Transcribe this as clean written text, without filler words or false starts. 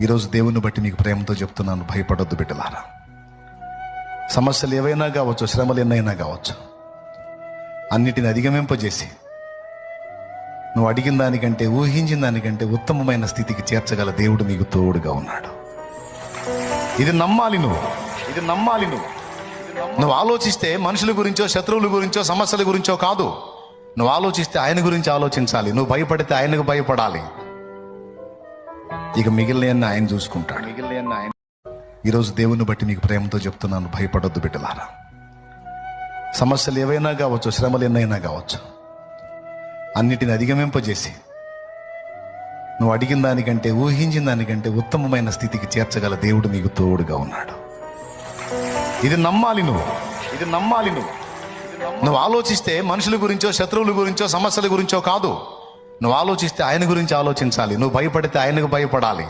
ఈరోజు దేవుని బట్టి మీకు ప్రేమతో చెప్తున్నాను, భయపడొద్దు బిడ్డలారా. సమస్యలు ఏవైనా కావచ్చు, శ్రమలు ఎన్నైనా కావచ్చు, అన్నిటిని అధిగమింపజేసి నువ్వు అడిగిన దానికంటే, ఊహించిన దానికంటే ఉత్తమమైన స్థితికి చేర్చగల దేవుడు మీకు తోడుగా ఉన్నాడు. ఇది నమ్మాలి నువ్వు. నువ్వు ఆలోచిస్తే మనుషుల గురించో, శత్రువుల గురించో, సమస్యల గురించో కాదు. నువ్వు ఆలోచిస్తే ఆయన గురించి ఆలోచించాలి. నువ్వు భయపడితే ఆయనకు భయపడాలి. ఇక మిగిలిన ఆయన చూసుకుంటాడు. ఈరోజు దేవుని బట్టి మీకు ప్రేమతో చెప్తున్నాను, భయపడొద్దు బిడ్డలారా. సమస్యలు ఏవైనా కావచ్చు, శ్రమలు ఎన్నైనా కావచ్చు, అన్నిటిని అధిగమింపజేసి నువ్వు అడిగిన దానికంటే, ఊహించిన దానికంటే ఉత్తమమైన స్థితికి చేర్చగల దేవుడు మీకు తోడుగా ఉన్నాడు. ఇది నమ్మాలి నువ్వు. నువ్వు ఆలోచిస్తే మనుషుల గురించో, శత్రువుల గురించో, సమస్యల గురించో కాదు. నువ్వు ఆలోచిస్తే ఆయన గురించి ఆలోచించాలి. నువ్వు భయపడితే ఆయనకు భయపడాలి.